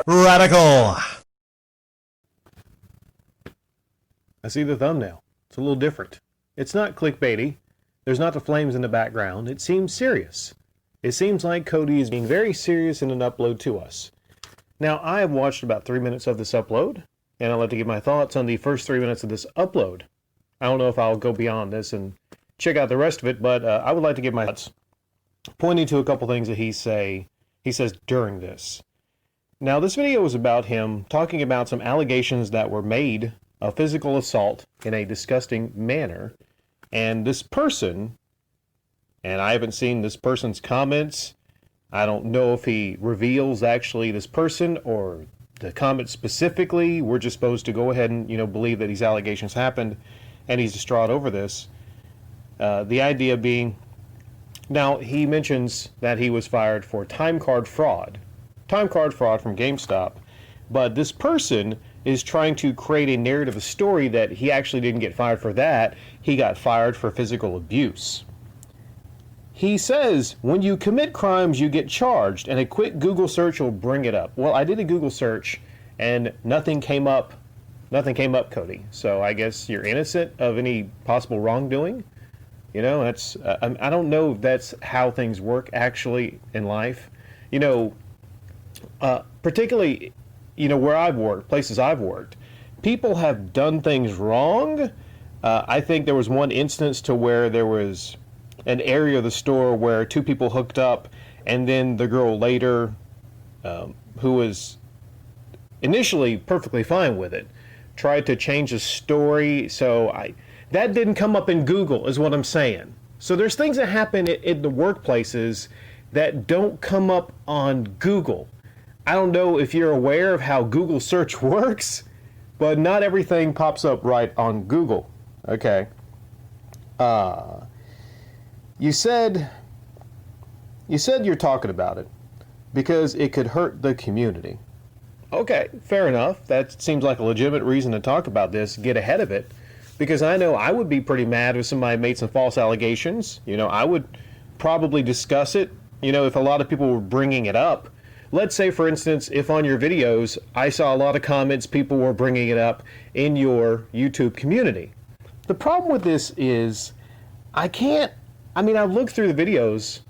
Radical. I see the thumbnail. It's a little different. It's not clickbaity. There's not the flames in the background. It seems serious. It seems like Cody is being very serious in an upload to us. Now, I have watched about 3 minutes of this upload, and I'd like to give my thoughts on the first 3 minutes of this upload. I don't know if I'll go beyond this and check out the rest of it, but I would like to give my thoughts, pointing to a couple things that he says during this. Now, this video was about him talking about some allegations that were made of physical assault in a disgusting manner. And this person, and I haven't seen this person's comments. I don't know if he reveals actually this person or the comments specifically. We're just supposed to go ahead and, believe that these allegations happened and he's distraught over this. The idea being, now he mentions that he was fired for time card fraud from GameStop, but this person is trying to create a narrative, a story that he actually didn't get fired for that. He got fired for physical abuse. He says, when you commit crimes, you get charged, and a quick Google search will bring it up. Well, I did a Google search, and nothing came up. Nothing came up, Cody. So I guess you're innocent of any possible wrongdoing. That's I don't know if that's how things work actually in life. Particularly, where I've worked, places I've worked, people have done things wrong. I think there was one instance to where there was an area of the store where two people hooked up, and then the girl later, who was initially perfectly fine with it, tried to change the story. So that didn't come up in Google, is what I'm saying. So there's things that happen in the workplaces that don't come up on Google. I don't know if you're aware of how Google search works, but not everything pops up right on Google. Okay. You said you're talking about it because it could hurt the community. Okay, fair enough. That seems like a legitimate reason to talk about this, get ahead of it, because I know I would be pretty mad if somebody made some false allegations. I would probably discuss it, if a lot of people were bringing it up. Let's say, for instance, if on your videos, I saw a lot of comments, people were bringing it up in your YouTube community. The problem with this is I've looked through the videos.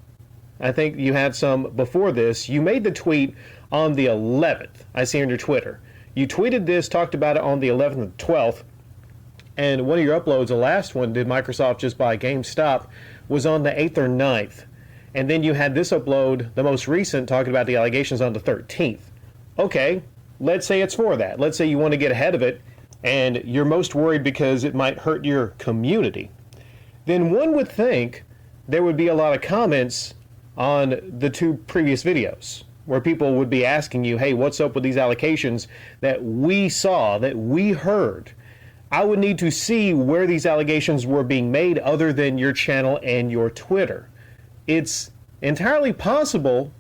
I think you had some before this. You made the tweet on the 11th. I see on your Twitter. You tweeted this, talked about it on the 11th and 12th. And one of your uploads, the last one, did Microsoft just buy GameStop, was on the 8th or 9th. And then you had this upload, the most recent, talking about the allegations on the 13th. Okay, let's say it's for that. Let's say you want to get ahead of it, and you're most worried because it might hurt your community. Then one would think there would be a lot of comments on the two previous videos where people would be asking you, hey, what's up with these allegations that we saw, that we heard? I would need to see where these allegations were being made other than your channel and your Twitter. It's entirely possible,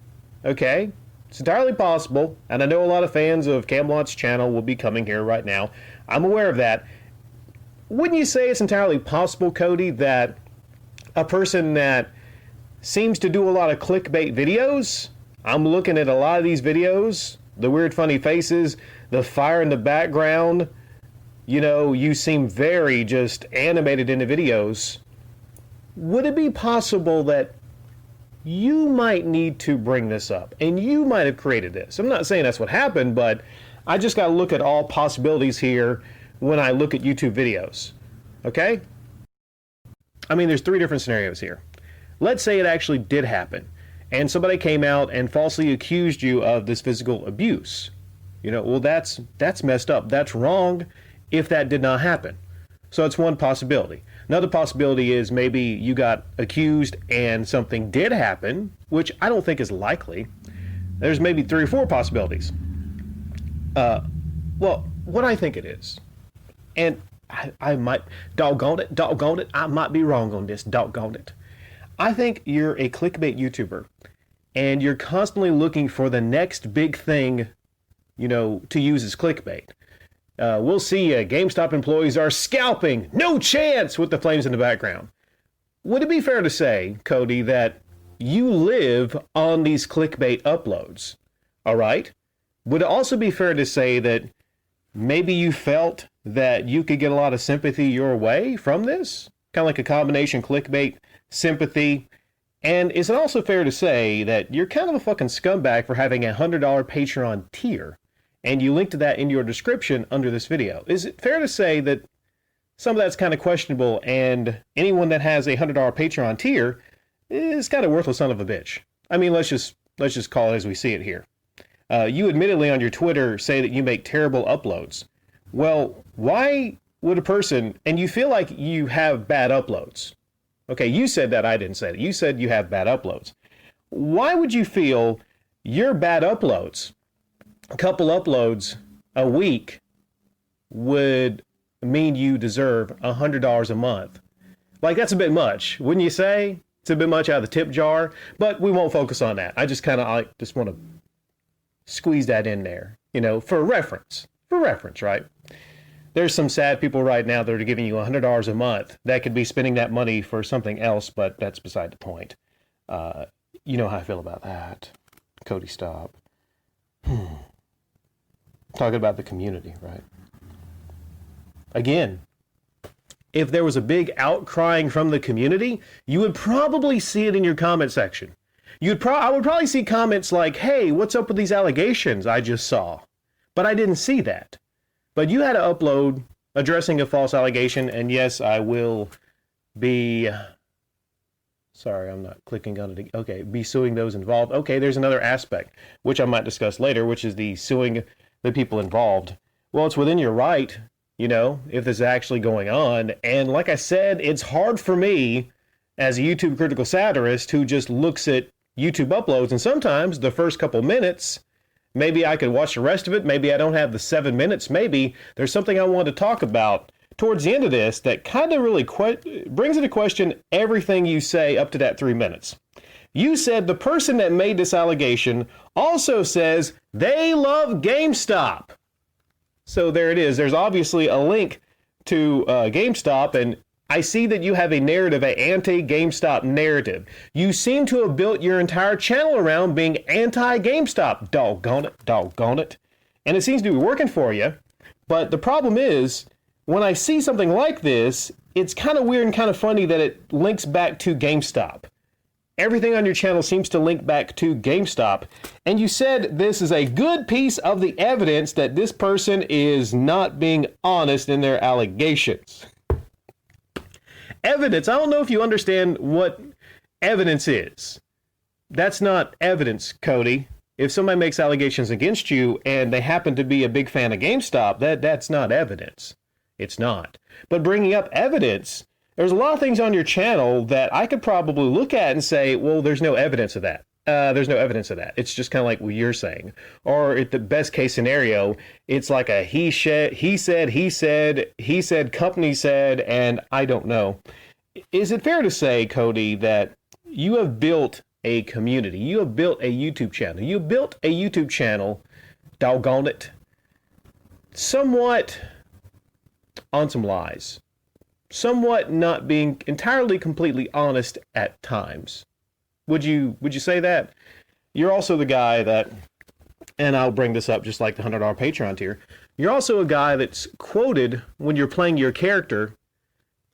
okay? It's entirely possible, and I know a lot of fans of Camelot's channel will be coming here right now. I'm aware of that. Wouldn't you say it's entirely possible, Cody, that a person that seems to do a lot of clickbait videos, I'm looking at a lot of these videos, the weird funny faces, the fire in the background, you seem very just animated in the videos. Would it be possible that you might need to bring this up and you might have created this? I'm not saying that's what happened, but I just got to look at all possibilities here when I look at YouTube videos. Okay? There's three different scenarios here. Let's say it actually did happen and somebody came out and falsely accused you of this physical abuse. Well, that's messed up. That's wrong if that did not happen. So it's one possibility. Another possibility is maybe you got accused and something did happen, which I don't think is likely. There's maybe 3 or 4 possibilities. Well, what I think it is, and I might, doggone it, I might be wrong on this, doggone it. I think you're a clickbait YouTuber, and you're constantly looking for the next big thing, to use as clickbait. We'll see GameStop employees are scalping, no chance, with the flames in the background. Would it be fair to say, Cody, that you live on these clickbait uploads? All right. Would it also be fair to say that maybe you felt that you could get a lot of sympathy your way from this? Kind of like a combination clickbait, sympathy. And is it also fair to say that you're kind of a fucking scumbag for having a $100 Patreon tier? And you link to that in your description under this video. Is it fair to say that some of that's kind of questionable, and anyone that has a $100 Patreon tier is kind of worthless son of a bitch? I mean, let's just call it as we see it here. You admittedly on your Twitter say that you make terrible uploads. Well, why would a person, and you feel like you have bad uploads. Okay, you said that, I didn't say that. You said you have bad uploads. Why would you feel your bad uploads, a couple uploads a week, would mean you deserve $100 a month? Like, that's a bit much, wouldn't you say? It's a bit much out of the tip jar, but we won't focus on that. I just want to squeeze that in there, you know, for reference, right? There's some sad people right now that are giving you $100 a month that could be spending that money for something else, but that's beside the point. You know how I feel about that. Cody, stop. Talking about the community, right? Again, if there was a big outcrying from the community, you would probably see it in your comment section. I would probably see comments like, hey, what's up with these allegations I just saw? But I didn't see that. But you had to upload addressing a false allegation, and yes, I will be... Sorry, I'm not clicking on it. Okay, be suing those involved. Okay, there's another aspect, which I might discuss later, which is the suing the people involved. Well, it's within your right, you know, if this is actually going on. And like I said, it's hard for me as a YouTube critical satirist who just looks at YouTube uploads, and sometimes the first couple minutes, maybe I could watch the rest of it. Maybe I don't have the 7 minutes. Maybe there's something I want to talk about towards the end of this that kind of really brings into question everything you say up to that 3 minutes. You said the person that made this allegation also says they love GameStop. So there it is. There's obviously a link to GameStop, and I see that you have a narrative, an anti-GameStop narrative. You seem to have built your entire channel around being anti-GameStop. Doggone it. And it seems to be working for you. But the problem is, when I see something like this, it's kind of weird and kind of funny that it links back to GameStop. Everything on your channel seems to link back to GameStop. And you said this is a good piece of the evidence that this person is not being honest in their allegations. Evidence. I don't know if you understand what evidence is. That's not evidence, Cody. If somebody makes allegations against you and they happen to be a big fan of GameStop, that's not evidence. It's not. But bringing up evidence, there's a lot of things on your channel that I could probably look at and say, well, there's no evidence of that. There's no evidence of that. It's just kind of like what you're saying. Or at the best case scenario, it's like a he said, company said, and I don't know. Is it fair to say, Cody, that you have built a community? You have built a YouTube channel. You built a YouTube channel, doggone it, somewhat on some lies. Somewhat not being entirely completely honest at times. Would you say that? You're also the guy that, and I'll bring this up just like the $100 Patreon tier, you're also a guy that's quoted when you're playing your character,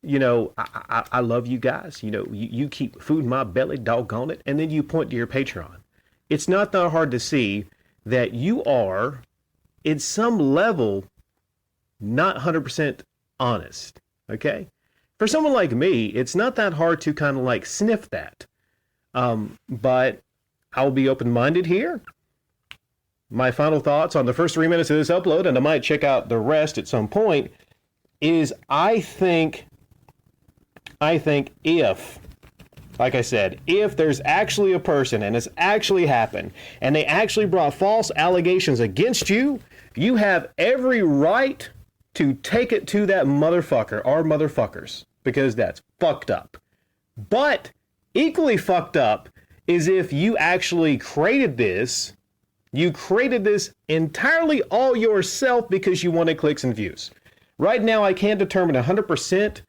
you know, I love you guys, you know, you keep food in my belly, doggone it, and then you point to your Patreon. It's not that hard to see that you are, in some level, not 100% honest, okay? For someone like me, it's not that hard to kind of like sniff that. But I'll be open-minded here. My final thoughts on the first 3 minutes of this upload, and I might check out the rest at some point, is I think if, like I said, if there's actually a person and it's actually happened and they actually brought false allegations against you, you have every right to take it to that motherfucker or motherfuckers, because that's fucked up. But equally fucked up is if you actually created this, you created this entirely all yourself because you wanted clicks and views. Right now, I can't determine 100%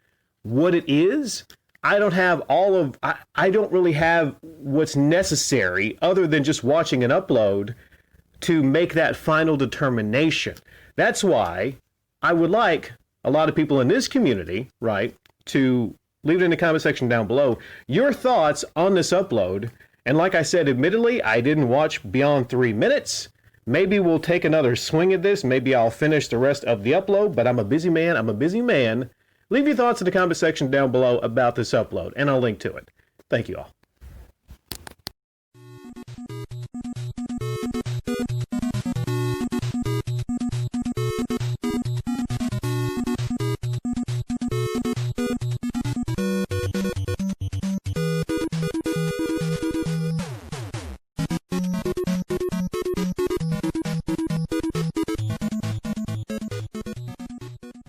what it is. I don't have I don't really have what's necessary other than just watching an upload to make that final determination. That's why I would like a lot of people in this community, right, to leave it in the comment section down below your thoughts on this upload. And like I said, admittedly, I didn't watch beyond 3 minutes. Maybe we'll take another swing at this. Maybe I'll finish the rest of the upload, but I'm a busy man. Leave your thoughts in the comment section down below about this upload, and I'll link to it. Thank you all.